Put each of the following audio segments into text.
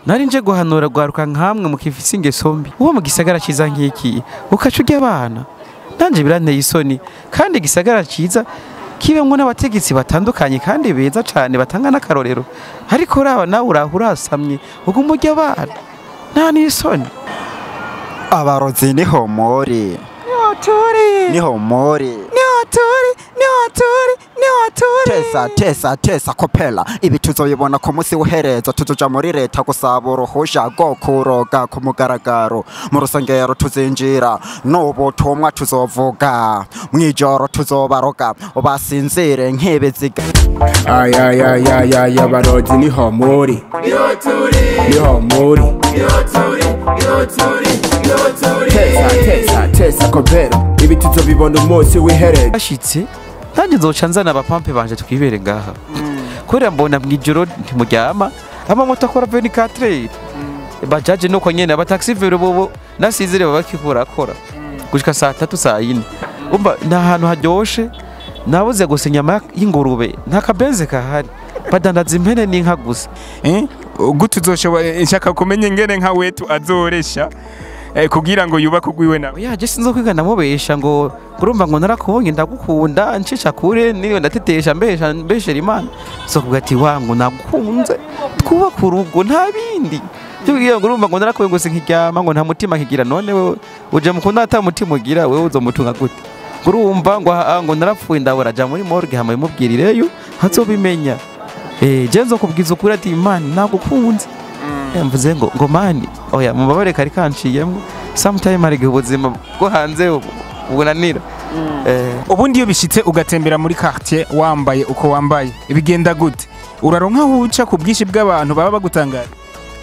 nari nje guhanura gwaruka nkamwe mukifise ingeso mbi uwo mu gisagara ciza nk'iki ukaca urya abana nanje biranteye isoni kandi gisagara ciza kibemwo n'abategetsi batandukanye kandi beza cane batanga n'akarorero ariko raba nawe urasamye uguma urya abana nta n'isoni abarozi niho muri niho muri tesa kopela ibi tuzoyibona ku munsi w'uhereza tuzoja muri leta gusaba uruhusha rwo kuroga ku mugaragaro mu rusengero tuzinjira n'ubutumwa tuzovuga mw'ijoro tuzobaroga basinzire nk'ibiziga abarozi niho muri niho muri tesa kopela ibi tuzobibona umunsi w'uhereza ashitse nanjye nzoca nzana abapampe banje twibere ngaha kubera mbona mw'ijoro ntimuryama amamoto akora 24 bajaje nuko nyene abataxi vero bobo nasizire babakikorakora gushika saa 3 saa 4 umva nta hantu haryoshe nabuze gusa inyama y'ingurube nta kabenze kahari badandaza impene n'inka gusa gute uzoshobora nshaka kumenya ingene nka Wetu azoresha kugira ngo yubake ugwiwe nawe yaje sinzo kwigana mubesha ngo urumva ngo narakubonye ndagukunda ncisha kure niyo ndatetesha mbeshera Imana so kugati wangu nagukunze twuba ku rugo nta bindi tugiye ngo urumva ngo narakubonye ngo sinkiryama ngo nta mutima kigira none wewe uje mukunda ata mutima ugira wewe uzomutunga gute urumva ngo narapfuye ndabura ja muri morgue hama imubwirireyo hazobimenya je nzo kubwiza ukuri ati Imana nagukunze mvuze ngo mani oya mubabare kari kanciyemo sometime ari ubuzima bwo hanze ubunanira ubundi iyo bishitse ugatembera muri quartier wambaye uko wambaye ibigenda gute uraronka huca ku bwishi bw'abantu baba bagutangara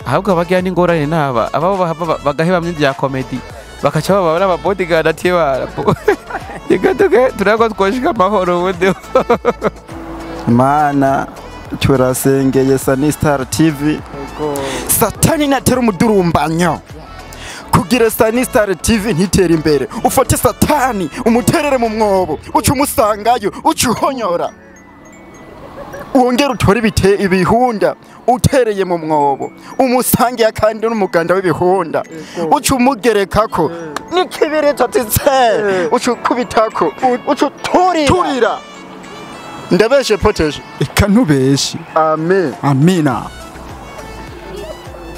ahubwo abagira n'ingorane naba ababo bagaheba mu bya comedy bakaca baba n'aba bodyguard ati barapo yegatuke turago twoshika amahoro bude mana turasengeye Sanistars TV satani natera umudurumbanyo kugira Sanistars TV ntitera imbere ufate satani umuterere mu mwobo uca umusangayo uca uhonyora wongera utore ibihunda utereye mu mwobo umusangiye kandi n'umuganda w'ibihunda uca umugerekako n'ikibireto tse uca ukubitako uca turira ndabeshe Potesho ikanubeshe amina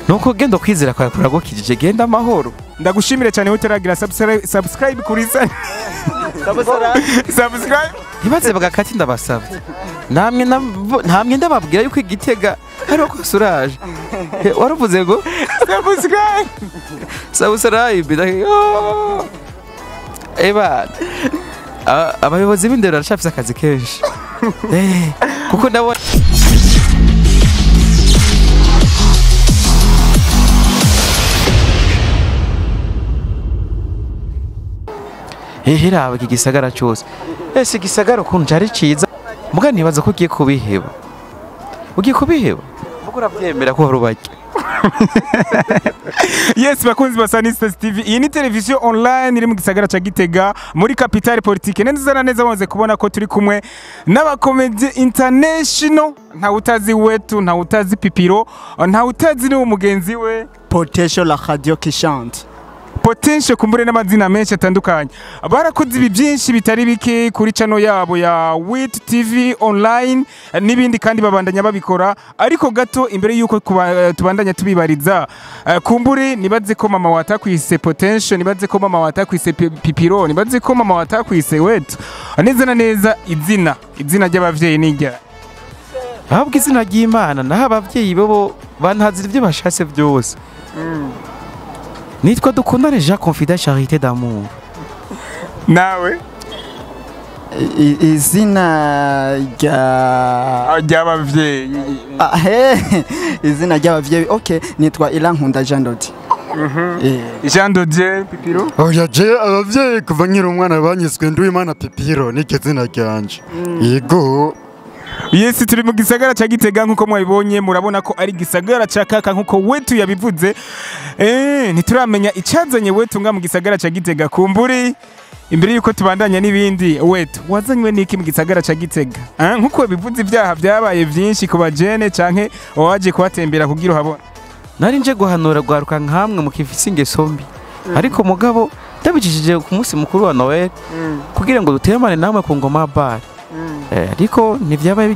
nuko genda kwizera kwa kurago kijije genda amahoro ndagushimire cyane utaragira subscribe kuri subscribe ntibaze bagakati ndabasabye namwe ndababwira yuko igitega hariho ko suraje waravuze ngo subscribe eba abayobozi b'indero barashafise akazi kenshi kuko ndabona herawe iki gisagara cyose ese gisagara ukuntu cyari ciza muga nibaza ko ugiye kubiheba mugo urabyemera ko warubaki Yes bakunzi ba Sanistars TV iyi ni televiziyo online iri mu gisagara ca Gitega muri capitale politique neza neza bonze kubona ko turi kumwe n'abakomedi international nta utazi Wetu nta utazi Pepero nta utazi ni umugenzi we Potesho la radio qui chante Potesho kumbure n'amazina menshi atandukanye barakoze ibi byinshi bitari bike kuri channel yabo ya Wetu TV online nibindi kandi babandanya babikora ariko gato imbere yuko tubandanya tubibariza kumbure nibaze ko mama watakwise Potesho nibaze ko mama watakwise Pepero nibaze ko mama watakwise Wetu neza na neza izina ry'abavyeyi nijya ahubwo izina ry'Imana naho abavyeyi bobo bantazira ibyo bashase byose nitwa dukundane Jean Confident Charité d'amour nawe izina ry'abavyeyi izina ry'abavyeyi okay nitwa Irankunda Jean Dodi Jean Dodi Pepero oya je abavyeyi kuva nkiri umwana banyiswe Nduwimana Pepero nike zina ryanje yego Yes turi mu gisagara ca Gitega nkuko mwabibonye murabona ko ari gisagara ca kaka nkuko Wetu yabivuze ntituramenya icazanye Wetu nga mu gisagara ca Gitega kumburi imbere yuko tubandanya nibindi Wetu wazanywe niki mu gisagara ca Gitega nkuko bivuze ibyaha byabaye byinshi ku bajene canke waje kubatembera kugira uhabona nari nje guhanura gwaruka nkamwe mukifise ingeso mbi ariko mugabo ndabicishije ku munsi mukuru wa Noel kugira ngo dutemane namwe ku ngoma bar ariko ntivyabaye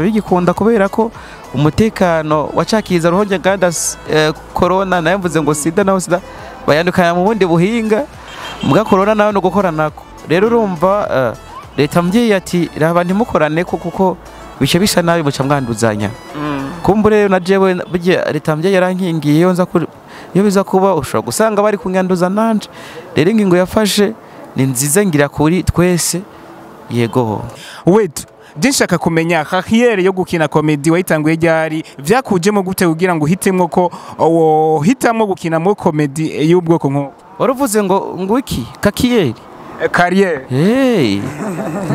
bigikunda kubera ko umutekano wacakiza ruhonje ganda corona nayo mvuze ngo sida naho sida bayandukanya mu bundi buhinga mbwa corona nayo no gukoranako rero urumva leta mvye ati raba ntimukorane kuko bice bisa nabi muca mwanduzanya kumbure na jewe leta mvye yarankingiye iyo biza kuba ushobora gusanga bari kunyanduza nanje rero ingingo yafashe ni nziza ngira kuri twese yego Wetu Dinshaka kumenya carrière yo gukina comedy wayitanguye ryari vyakujemo gute kugira ngo hitemwo ko hitamwo gukina mu comedy y'ubwoko nko waruvuze ngo iki kakiyeri carrière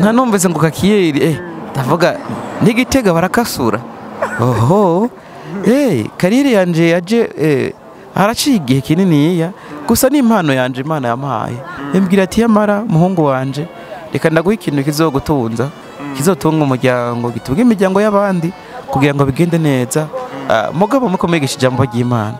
nta numvise ngo kakiyeri ndavuga n'igitega barakasura oho karire yanje yaje araciye igihe kinini gusa n'impano yanje Imana yampaye mbwira ati yamara muhungu wanje reka ndaguha ikintu kizogutunza kizotunga umuryango gitunga imiryango y'abandi kugira ngo bigende neza mugabo mukomegesha ijambo ry'Imana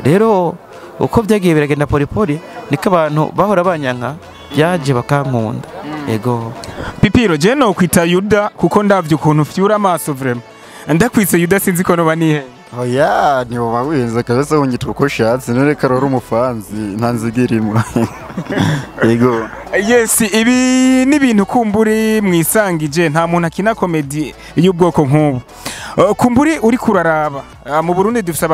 rero uko byagiye biragenda polipoli niko abantu bahora banyanka byaje bakankunda yego Pepero je no kwita Yuda kuko ndavye ukuntu fyura amaso vraiment ndakwise Yuda sinzi ko no banihe oya ni woba winze kabese unyitwa uko ushatse none karora umufanzi ntanzigirimo yego yes ibi ni ibintu kumburi mwisangije nta muntu akina comedy y'ubwoko nk'ubu kumburi uri kuraraba mu Burundi dufite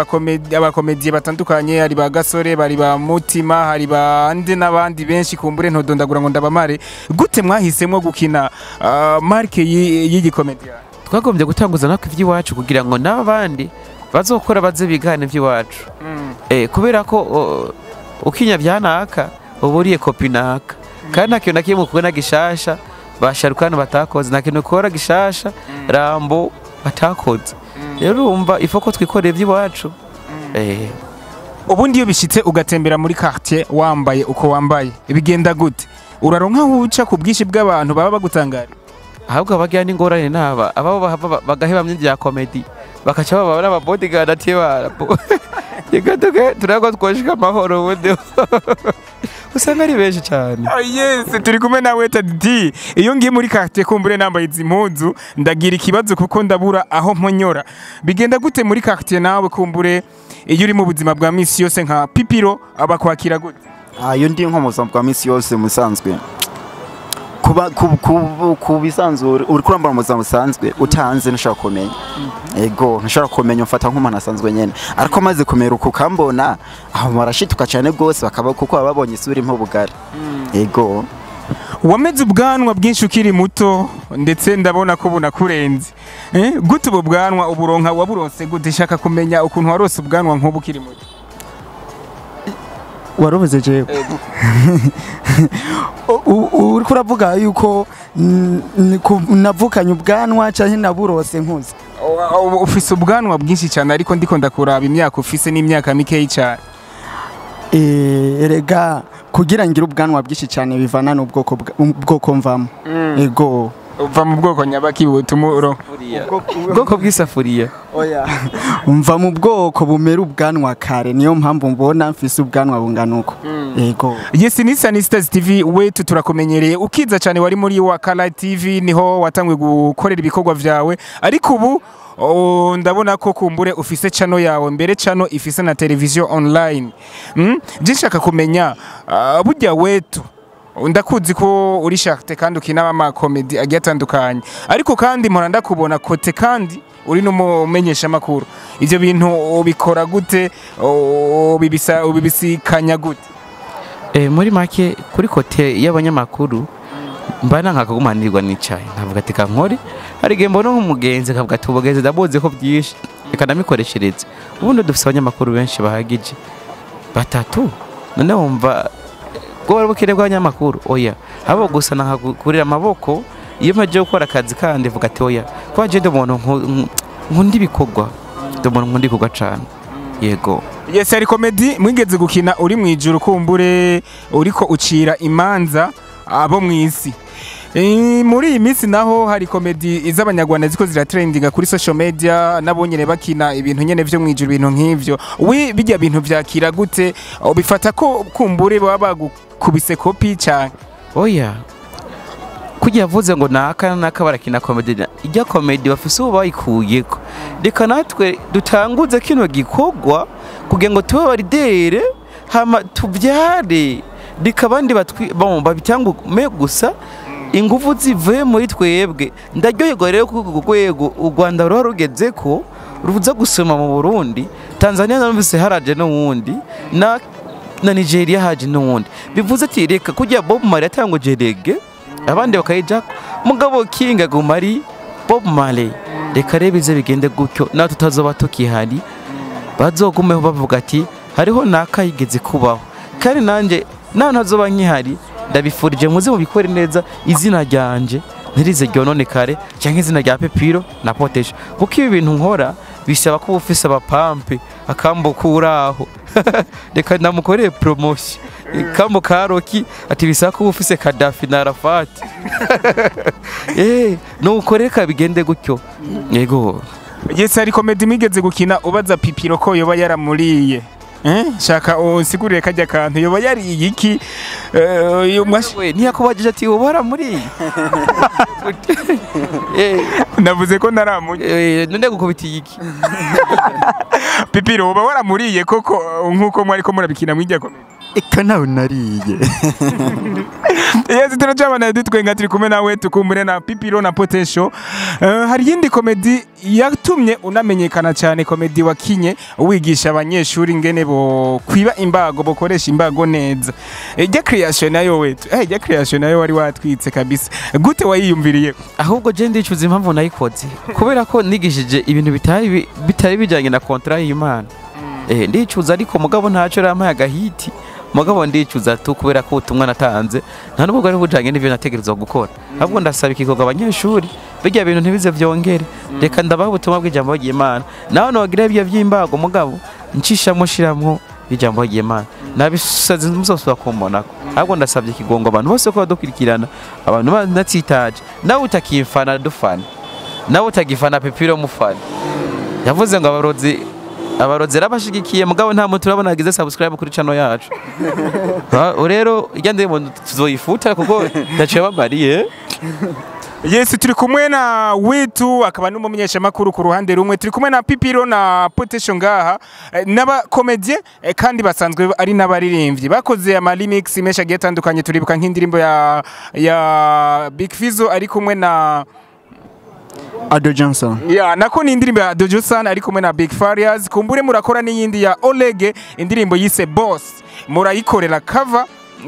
abakomedi batandukanye hari ba Gasore bari ba Mutima hari bande n'abandi benshi kumbure ntodondagura ngo ndabamare gute mwahisemo gukina marke y'igikomedi twagombye gutanguza nako ivy'iwacu kugira ngo n'abandi bazokora baze bigane ivy'iwacu kubera ko ukinya byanaka uburiye kopi naka kandi nakintu nakimwe kubona gishasha basharukana batakoze nakintu kora gishasha Rambo batakoze rero urumva ifoko twikoreye ivy'iwacu ubundi iyo bishitse ugatembera muri quartier wambaye uko wambaye bigenda gute uraronka uca ku bwishi bw'abantu baba bagutangara ahubwo abagira n'ingorane naba ababo bagaheba mu bya comedy bakaca baba n'aba bodyguard ati barabo yegatuke turago twoshika amahoro ubundi usanga ari benshi cyane yes turi kumwe na Wetu di iyo ngiye muri quartier kumbure nambaye izimpuzu ndagira ikibazo kuko ndabura aho mponyora bigenda gute muri quartier nawe kumbure iyo uri mu buzima bwa misi yose nka Pepero abakwakira gute iyo ndi nko mu buzima bwa misi yose musanzwe kuba bisanzwe uri kurambara mu buzima busanzwe utanze nashaka kumenya ego nashaka kumenya mfata nk'umuntu asanzwe nyene ariko maze kumera uko kambona aho marashituka cyane gose bakaba kuko babonye isura impo bugari ego wameze ubwanwa bwinshi ukiri muto ndetse ndabona ko bunakurenze gute ubu bwanwa uburonka waburonse gute shaka kumenya ukuntu warose ubwanwa nk'ubu ukiri muto warobuze jewe uri kuravuga yuko navukanye ubwanwa canke naburose nkuze ufise ubwanwa bwinshi cyane ariko ndiko ndakuraba imyaka ufise n'imyaka mikeyi cyane erega kugira ngira ubwanwa bwinshi cyane bivana n'ubwoko mvamo ego uva mu bwoko nyabaki butumuro ubwoko bw'isafuriya oya umva mu bwoko bumera ubwanwa kare niyo mpamvu mbona mfise ubwanwa bunganuko yego yes ni Sanistars TV Wetu turakomenyereye ukiza cyane wari muri wa Kala TV niho watangwe gukorera ibikorwa vyawe ariko ubu ndabona ko kumbure ufise channel yawe mbere channel ifise na television online Dinshaka kumenya burya Wetu ndakuzi ko uri sharte kandi ukina ama comedy agiye atandukanye ariko kandi mpora ndakubona kote kandi uri no menyesha makuru ivyo bintu ubikora gute ubibisikanya gute muri make kuri kote y'abanyamakuru mbana nkakagumanirwa nicaye nkavuga ati kankore hari gembo no nk'umugenzi nkavuga ati ubugeze ndaboze ko byinshi reka ndamikoreshereze ubundi dufise abanyamakuru benshi bahagije batatu none wumva Gora bukire bw'abanyamakuru oya abo gusa nakakurira amaboko iyo maje gukora akazi kandi vuga ati oya kwaje ndo muntu nkundi bikorwa ndo muntu nkundi kugwa cyane yego yes ari comedy mwigeze gukina uri mwijuru kumbure uriko ucira imanza abo mwisi Muri iyi minsi naho hari komedi z'abanyarwanda ziko ziratrendinga kuri social media nabo nyene bakina ibintu nyene vyo mwijuru ibintu nk'ivyo. We bijya bintu vyakira gute? Bifata ko kumbure baba bagukubise kopi cyane. Oya. Kujya vuze ngo naka barakina komedi. Ijya komedi bafise ubu bayikuyeko. Reka natwe dutanguze kino gikogwa kugira ngo tube baridere hama tubyare. Reka abandi babitangume gusa ingufu zivuye muri twebwe. Ndaryoherwa rero ku rwego u Rwanda ruba rugeze ko ruvuza gusoma mu Burundi, Tanzania numvise haraje n'uwundi na Nigeria haje n'uwundi. Bivuze ati reka kujya Bob Marley atanguje reggae abandi bakayija mugabo kinga gumari Bob Marley. Reka rebize bigende gutyo na tutazoba tukihari bazogumeho bavuga ati hariho nakayigeze kubaho kandi nanje naho ntazoba nkihari ndabifurije muze mubikore neza izina ryanje ntirize ryononekare cyangwa izina rya Pepero na Potesho kuko ibi bintu nkora bisaba ko ufise abapampe akambukuraho reka namukoreye promotion kambo karoki ati bisaba ko ufise Kadafi na Arafat no ukoreka bigende gutyo yego. Yes, hari komedi migeze gukina ubaza Pepero ko yoba yaramuriye. Shaka unsigurire kajya kantu yoba yari iki we ntiyakubajije ati ubara muri navuze ko naramuye none gukubitiye iki Pepero uba waramuriye koko nkuko mwari ko murabikina mwijya komedi eka nawe nariye. Yes, turacabana dutwenga turi kumwe nawe tukumbure na Pepero na Potesho. Hari yindi komedi yatumye unamenyekana cyane, komedi wakinye wigisha abanyeshuri ngene bo kwiba imbago bokoresha imbago neza. Ejya creation nayo Wetu. Ejya creation nayo wari watwitse kabisa. Gute wayiyumviriye? Ahubwo je ndicuza impamvu nayikoze kubera ko nigishije ibintu bitari bijanye na contrat y'Imana. Ndicuza ariko mugabo ntacyo rampaye agahiti. Mugabo ndicuza tu kubera ko utumwa natanze nta nubwo ari bujanye n'ivyo nategerezwa gukora. Ahubwo ndasaba ikigoga abanyeshuri bijya bintu ntibize vyongere. Reka ndabaho ubutumwa bw'ijambo ry'Imana. Naho nogira ibyo by'imbago mugabo ncishamo shiramwo ijambo ry'Imana. Nabisaze musoso kumbonako. Ahubwo ndasabye ikigongo abantu bose ko badukurikirana abantu banatsitaje. Nawe utakifana dufana. Nawe utagifana Pepero mufana. Yavuze ngo abarozi rabashigikiye mugabo nta muntu urabona agize subscribe kuri channel yacu. Rero ijya ndemo tuzoyifuta kuko ndaciye babariye. Yes, turi kumwe na Wetu akaba n'umumenyesha makuru ku ruhande rumwe, turi kumwe na Pepero na Potesho ngaha n'aba comedie kandi basanzwe ari n'abaririmbyi bakoze ama remix mesha gatandukanye. Turibuka nk'indirimbo ya Big Fizzo ari kumwe na Ado Johnson. Nako ni indirimbo ya Ado Johnson ari kumwe na Big Farias. Kumbure murakora n'iyindi ya Olege indirimbo yise Boss, murayikorera cover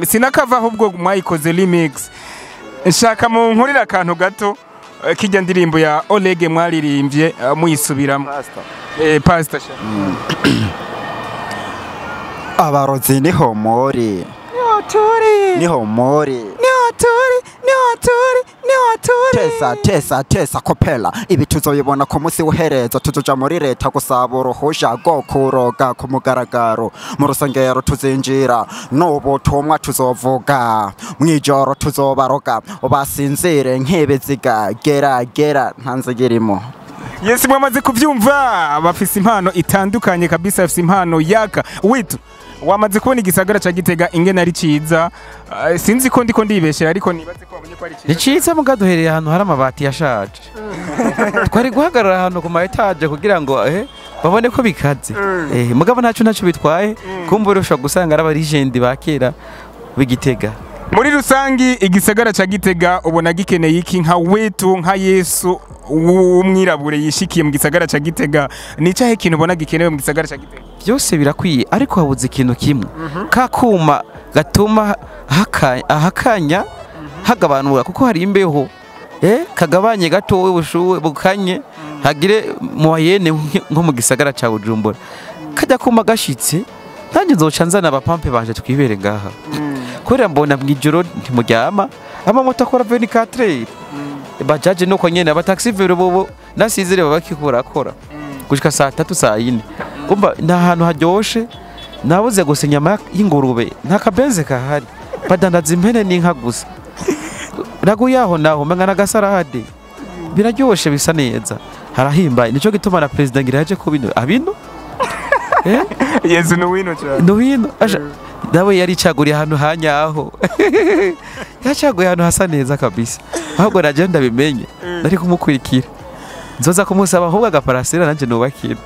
sina cover ahubwo mwayikoze remix. Nshaka mu nkurira akantu gato kijya ndirimbo ya Olege mwaririmbye muyisubiramo. Pastor Abarozi niho muri niho muri tesa kopela ibi tuzoyibona ku munsi w'uhereza tuzoja muri leta gusaba uruhusha rwo kuroga ku mugaragaro mu rusengero tuzinjira n'ubutumwa tuzovuga mwijoro tuzobaroga basinzire nk'ibiziga gera ntanzigirimo. Yes, mwamaze kuvyumva bafise impano itandukanye kabisa, bafise impano yaka. Wetu wamaze kubona igisagara ca Gitega ingene ari ciza, sinzi ko ndiko ndibeshera ariko nibaze ko wabonye ko ari ciza. Ni ciza mugaduhereye ahantu hari amabati yashaje. Twari guhagarara ahantu ku ma etage kugira ngo babone ko bikaze. Mugabo ntacu bitwaye kumbura ushobora gusanga ari abarigende bakera b'Igitega. Muri rusangi igisagara ca Gitega ubona gikeneye iki nka Wetu nka Yesu umwirabure yishikiye mu gisagara ca Gitega? Ni cyahe kintu ubona gikenewe mu gisagara ca Gitega? Byose birakwiye ariko habuze ikintu kimwe. Kakuma gatuma hakanya hagabanura kuko hari imbeho kagabanye gato ubushuwe bukanye hagire muwayene nko mu gisagara ca Bujumbura. Kajya kuma gashitse nanjye nzoca nzana abapampe baje twibere ngaha. Kubera mbona mwijoro ntimuryama amamoto akora 24 bajaje nuko nyene aba taxi vero bobo nasizire babakikora akora gushika saa 3 saa 4. Umba nta hantu haryoshe nabuze gusenya y'ingurube nta kabenze kahari badandaza impene n'inka gusa. raguye aho naho menga nagasarade biraryoshe bisa neza harahimbaye nico gituma na president ngira yaje kubino abino Yesu no wino cyane no wino asha nawe yari caguriye ahantu hanyaho yacaguye ahantu hasa neza kabisa ahubwo naje ndabimenye nari kumukurikira nzoza kumusaba ahubwo agaparasera nanje nubakira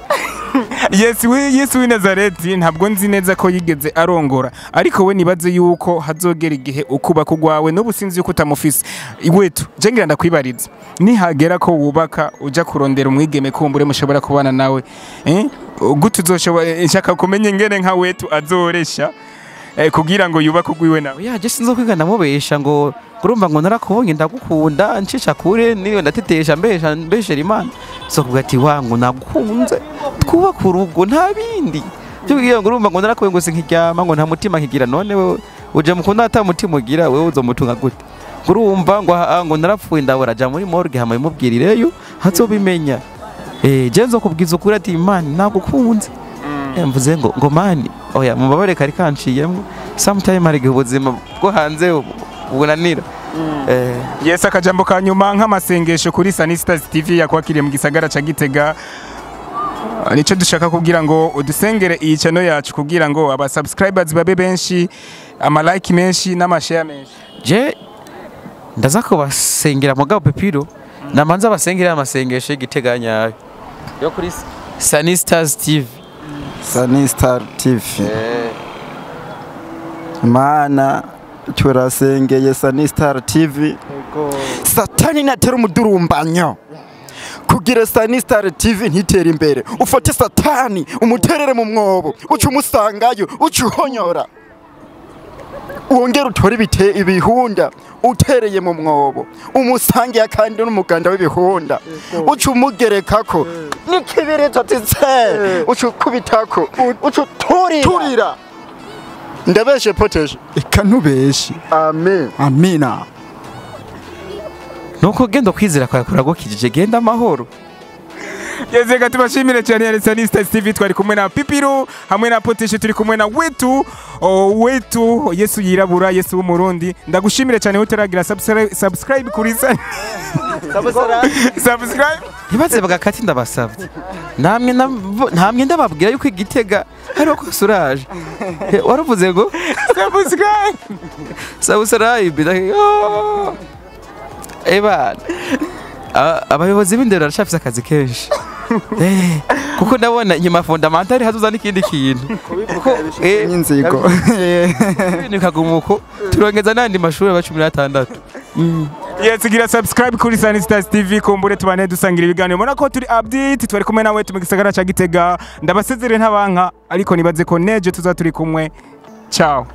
Yesu w'i Nazareti ntabwo nzi neza ko yigeze arongora ariko we nibaze yuko hazogera igihe ukuba kugwawe n'ubusinzi yuko utamufise Wetu je ngira ndakwibariza nihagera ko wubaka uja kurondera umwigeme kumbure mushobora kubana nawe gute uzoshobora nshaka kumenye ngene nka Wetu azoresha kugira ngo yubaka ugwiwe nawe je sinzo kwigana mubesha ngo urumva ngo narakubonye ndagukunda Icicaro niyo ndatetesha mbeshera Imana so kuvuga ati wangu nagukunze twubaka urugo nta bindi byo ngo urumva ngo narakubonye ngo sinkiryama ngo nta mutima nkigira none wewe uje mukunda ata mutima ugira wewe uzomutunga gute urumva ngo narapfuye ndabura ja muri morgue hama imubwirireyo hazobimenya je nzo kubwiza ukuri ati Imana nagukunze mvuze ngo mani oya mubabare kari kanciyemo sometime ari ubuzima bwo hanze ubunanira Yes akajambo ka nyuma nk'amasengesho kuri Sanistars TV yakwakiriye mu gisagara ca Gitega nico dushaka kugira ngo udusengere iyi channel yacu kugira ngo aba subscribers babe benshi ama like menshi n'ama share menshi je ndaza ko basengera mugabo Pepero namanza basengera amasengesho Giteganya yo kuri Sanistars TV Sanistars TV Mana turasengeye Sanistars TV Satani natera umudurumbanyo kugira Sanistars TV ntitera imbere ufate Satani umuterere mu mwobo ucu umusangayo ucuhonyora wongera utore ibihunda utereye mu mwobo umusangiye kandi n'umuganda w'ibihunda ucu umugerekako nikibirezo titse ucu kubitako ucu turira ndabeshe Potesho ikanubeshe amen amina nuko genda kwizera kwa kurogo kijije genda amahoro Yezega tubashimire cyane ya Sanistars TV twari kumwe na Pepero hamwe na Potesho turi kumwe na Wetu Wetu Yesu yirabura Yesu w'umurundi ndagushimire cyane utaragira subscribe kuri subscribe ntibaze bagakati ndabasabye namwe ndababwira yuko Igitega hari uko suraje waravuze ngo subscribe eba abayobozi b'indero barashafise akazi kenshi kuko ndabona nyuma fondamentale hazuza n'ikindi kintu kuko inzigo nikagumuko turongeza nandi mashuri ya 16 Gira subscribe kuri Sanistars TV kumbure tubane dusangira ibiganiro mona ko turi update twari kumwe nawe mu gisagara ca Gitega ndabasezere ntabanka ariko nibaze ko neje tuzaturi kumwe ciao